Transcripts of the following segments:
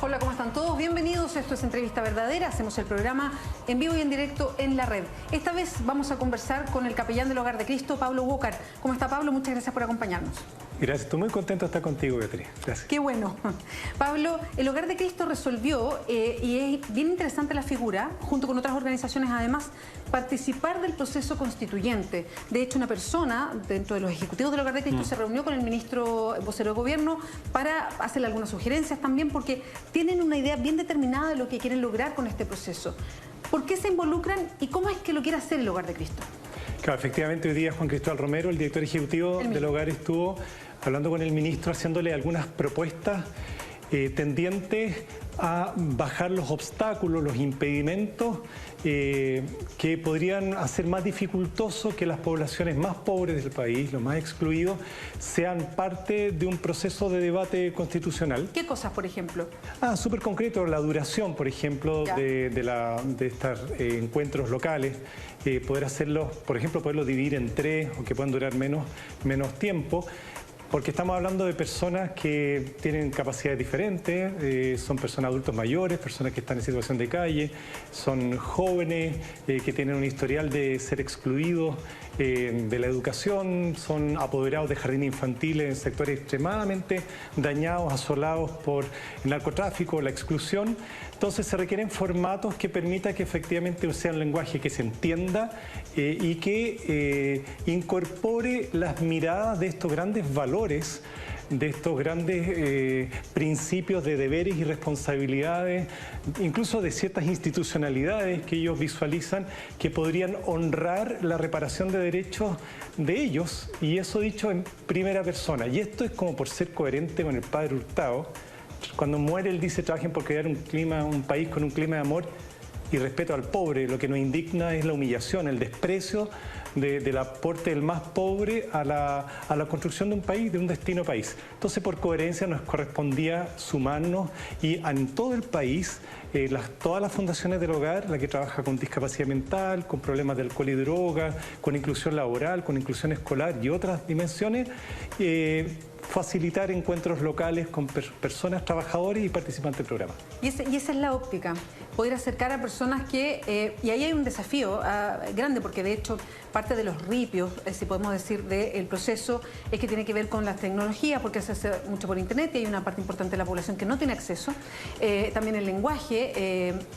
Hola, ¿cómo están todos? Bienvenidos. Esto es Entrevista Verdadera. Hacemos el programa en vivo y en directo en la red. Esta vez vamos a conversar con el capellán del Hogar de Cristo, Pablo Wocar. ¿Cómo está, Pablo? Muchas gracias por acompañarnos. Gracias, estoy muy contento de estar contigo, Beatriz. Gracias. Qué bueno. Pablo, el Hogar de Cristo resolvió, y es bien interesante la figura, junto con otras organizaciones además, participar del proceso constituyente. De hecho, una persona dentro de los ejecutivos del Hogar de Cristo se reunió con el ministro vocero de gobierno para hacerle algunas sugerencias también, porque tienen una idea bien determinada de lo que quieren lograr con este proceso. ¿Por qué se involucran y cómo es que lo quiere hacer el Hogar de Cristo? Claro, efectivamente, hoy día Juan Cristóbal Romero, el director ejecutivo del Hogar, estuvo hablando con el ministro, haciéndole algunas propuestas tendientes a bajar los obstáculos, los impedimentos que podrían hacer más dificultoso que las poblaciones más pobres del país, los más excluidos, sean parte de un proceso de debate constitucional. ¿Qué cosas, por ejemplo? Súper concreto, la duración, por ejemplo, de estos encuentros locales, poder hacerlos, por ejemplo, poderlos dividir en 3 o que puedan durar menos tiempo. Porque estamos hablando de personas que tienen capacidades diferentes, son personas adultos mayores, personas que están en situación de calle, son jóvenes que tienen un historial de ser excluidos de la educación, son apoderados de jardines infantiles en sectores extremadamente dañados, asolados por el narcotráfico, la exclusión. Entonces se requieren formatos que permitan que efectivamente sea un lenguaje que se entienda y que incorpore las miradas de estos grandes valores, de estos grandes principios de deberes y responsabilidades, incluso de ciertas institucionalidades que ellos visualizan que podrían honrar la reparación de derechos de ellos, y eso dicho en primera persona. Y esto es como por ser coherente con el padre Hurtado. Cuando muere él dice: trabajen por crear un país con un clima de amor y respeto al pobre. Lo que nos indigna es la humillación, el desprecio del aporte del más pobre a la construcción de un país, de un destino país. Entonces, por coherencia, nos correspondía sumarnos y en todo el país, todas las fundaciones del hogar, la que trabaja con discapacidad mental, con problemas de alcohol y droga, con inclusión laboral, con inclusión escolar y otras dimensiones, facilitar encuentros locales con personas, trabajadores y participantes del programa. Y esa es la óptica, poder acercar a personas que... y ahí hay un desafío grande, porque de hecho parte de los ripios, si podemos decir, del proceso es que tiene que ver con las tecnologías, porque se hace mucho por internet y hay una parte importante de la población que no tiene acceso. También el lenguaje,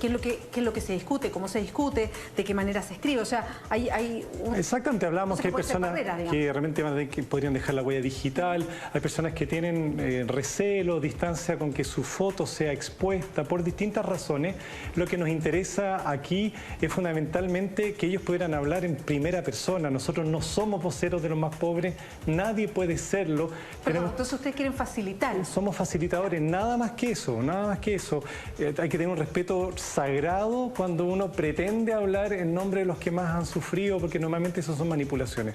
qué es lo que se discute, cómo se discute, de qué manera se escribe. O sea, hay Exactamente, hablamos que hay personas que realmente podrían dejar la huella digital. Hay personas que tienen recelo, distancia con que su foto sea expuesta por distintas razones. Lo que nos interesa aquí es fundamentalmente que ellos pudieran hablar en primera persona. Nosotros no somos voceros de los más pobres, nadie puede serlo. Entonces ustedes quieren facilitar. Somos facilitadores, nada más que eso, nada más que eso. Hay que tener un respeto sagrado cuando uno pretende hablar en nombre de los que más han sufrido, porque normalmente eso son manipulaciones.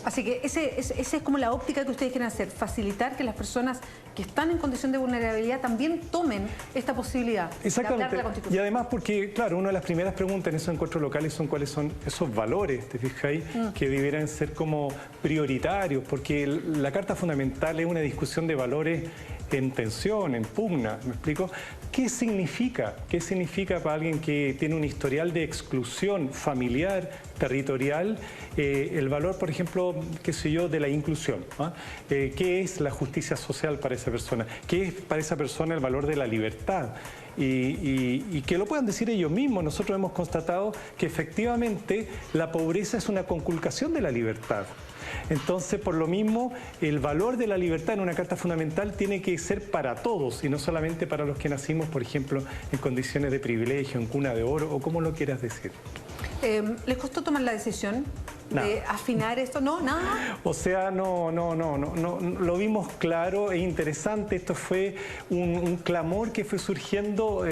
Así que esa es como la óptica que ustedes quieren hacer, facilitar que las personas que están en condición de vulnerabilidad también tomen esta posibilidad de hablar de la Constitución. Y además porque, claro, una de las primeras preguntas en esos encuentros locales son cuáles son esos valores, ¿te fijáis? Que debieran ser como prioritarios, porque la Carta Fundamental es una discusión de valores en tensión, en pugna, ¿me explico? ¿Qué significa? ¿Qué significa para alguien que tiene un historial de exclusión familiar, territorial, el valor, por ejemplo, qué sé yo, de la inclusión? ¿Qué es la justicia social para esa persona? ¿Qué es para esa persona el valor de la libertad? Y que lo puedan decir ellos mismos. Nosotros hemos constatado que efectivamente la pobreza es una conculcación de la libertad. Entonces, por lo mismo, el valor de la libertad en una Carta Fundamental tiene que ser para todos y no solamente para los que nacimos, por ejemplo, en condiciones de privilegio, en cuna de oro o como lo quieras decir. ¿Les costó tomar la decisión de afinar esto? ¿No? ¿Nada? O sea, no, lo vimos claro e interesante. Esto fue un clamor que fue surgiendo,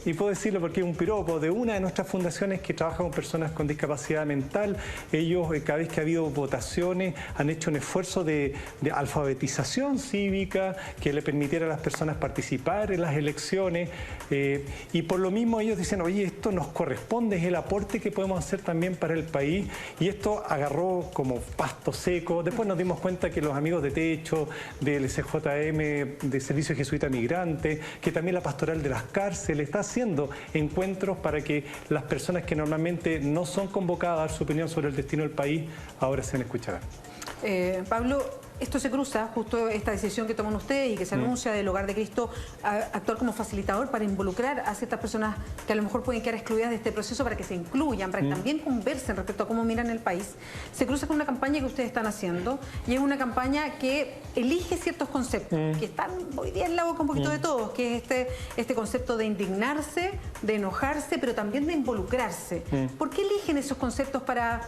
y puedo decirlo porque es un piropo, de una de nuestras fundaciones que trabaja con personas con discapacidad mental. Ellos, cada vez que ha habido votaciones, han hecho un esfuerzo de alfabetización cívica que le permitiera a las personas participar en las elecciones, y por lo mismo ellos dicen: oye, esto nos corresponde, es el aporte que podemos hacer también para el país, y esto esto agarró como pasto seco. Después nos dimos cuenta que los amigos de Techo, del SJM, de Servicio Jesuita Migrante, que también la Pastoral de las Cárceles está haciendo encuentros para que las personas que normalmente no son convocadas a dar su opinión sobre el destino del país ahora sean escuchadas. Pablo, esto se cruza, justo esta decisión que toman ustedes y que se anuncia del Hogar de Cristo, actuar como facilitador para involucrar a ciertas personas que a lo mejor pueden quedar excluidas de este proceso, para que se incluyan, para que también conversen respecto a cómo miran el país. Se cruza con una campaña que ustedes están haciendo, y es una campaña que elige ciertos conceptos que están hoy día en la boca un poquito de todos, que es este concepto de indignarse, de enojarse, pero también de involucrarse. ¿Por qué eligen esos conceptos para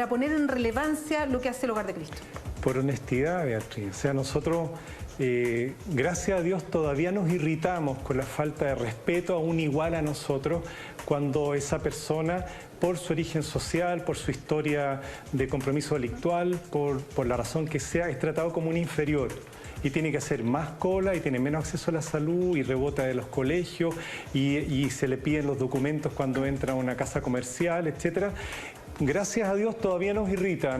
poner en relevancia lo que hace el Hogar de Cristo? Por honestidad, Beatriz. O sea, nosotros, gracias a Dios, todavía nos irritamos con la falta de respeto a un igual a nosotros cuando esa persona, por su origen social, por su historia de compromiso delictual, por la razón que sea, es tratado como un inferior. Y tiene que hacer más cola y tiene menos acceso a la salud y rebota de los colegios y se le piden los documentos cuando entra a una casa comercial, etcétera. Gracias a Dios todavía nos irrita,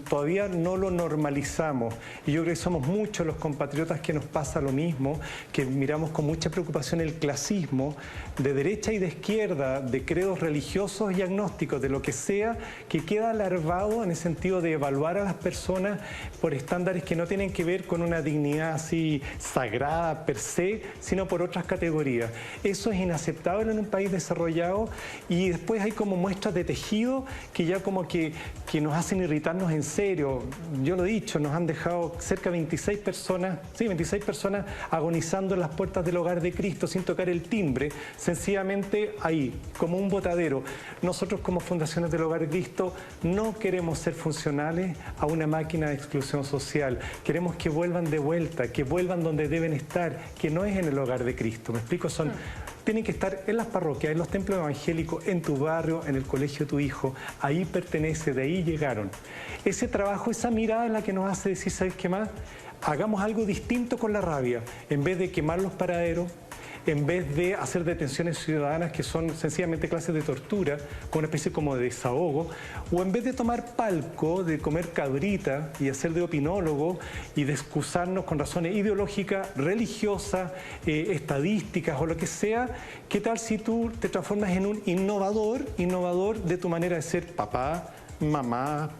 todavía no lo normalizamos. Y yo creo que somos muchos los compatriotas que nos pasa lo mismo, que miramos con mucha preocupación el clasismo de derecha y de izquierda, de credos religiosos y agnósticos, de lo que sea, que queda alarvado en el sentido de evaluar a las personas por estándares que no tienen que ver con una dignidad así sagrada per se, sino por otras categorías. Eso es inaceptable en un país desarrollado, y después hay como muestras de tejido que ya como que nos hacen irritarnos en serio. Yo lo he dicho, nos han dejado cerca de 26 personas agonizando en las puertas del Hogar de Cristo sin tocar el timbre, sencillamente ahí, como un botadero. Nosotros como Fundaciones del Hogar de Cristo no queremos ser funcionales a una máquina de exclusión social. Queremos que vuelvan de vuelta, que vuelvan donde deben estar, que no es en el Hogar de Cristo. ¿Me explico? Tienen que estar en las parroquias, en los templos evangélicos, en tu barrio, en el colegio de tu hijo. Ahí pertenece, de ahí llegaron. Ese trabajo, esa mirada es la que nos hace decir, ¿sabes qué más? Hagamos algo distinto con la rabia. En vez de quemar los paraderos, en vez de hacer detenciones ciudadanas que son sencillamente clases de tortura, con una especie como de desahogo, o en vez de tomar palco, de comer cabrita y hacer de opinólogo y de excusarnos con razones ideológicas, religiosas, estadísticas o lo que sea, ¿qué tal si tú te transformas en un innovador de tu manera de ser papá, mamá,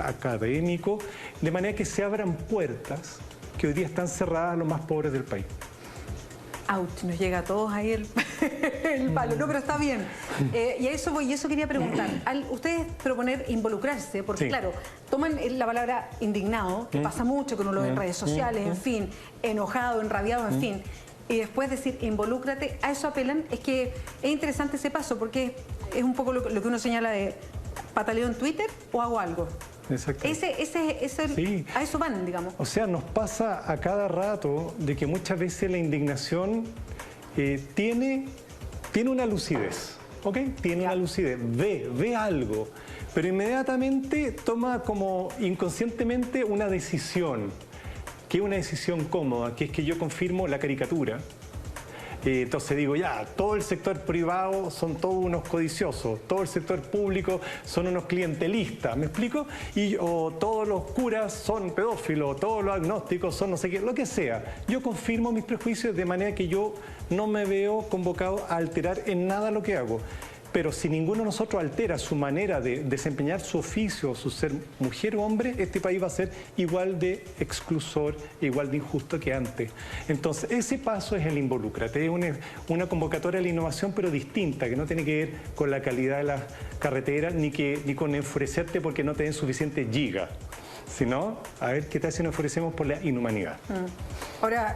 académico, de manera que se abran puertas que hoy día están cerradas a los más pobres del país? Ouch, nos llega a todos ahí el palo. No, pero está bien. Y a eso voy, y eso quería preguntar. Al ustedes proponer involucrarse, porque claro, toman la palabra indignado, que pasa mucho, que uno lo ve en redes sociales, en fin, enojado, enrabiado, en fin, y después decir involúcrate, a eso apelan. Es que es interesante ese paso, porque es un poco lo que uno señala de pataleo en Twitter o hago algo. Exacto. Sí. A eso van, digamos. O sea, nos pasa a cada rato de que muchas veces la indignación tiene una lucidez, ¿ok? Tiene una lucidez, ve algo, pero inmediatamente toma como inconscientemente una decisión, que es una decisión cómoda, que es que yo confirmo la caricatura. Entonces digo, ya, todo el sector privado son todos unos codiciosos, todo el sector público son unos clientelistas, ¿me explico? O todos los curas son pedófilos, todos los agnósticos son no sé qué, lo que sea. Yo confirmo mis prejuicios de manera que yo no me veo convocado a alterar en nada lo que hago. Pero si ninguno de nosotros altera su manera de desempeñar su oficio, su ser mujer o hombre, este país va a ser igual de exclusor, igual de injusto que antes. Entonces, ese paso es el involúcrate, es una convocatoria a la innovación, pero distinta, que no tiene que ver con la calidad de las carreteras, ni con enfurecerte porque no te den suficiente giga, sino a ver qué tal si nos enfurecemos por la inhumanidad. Ahora,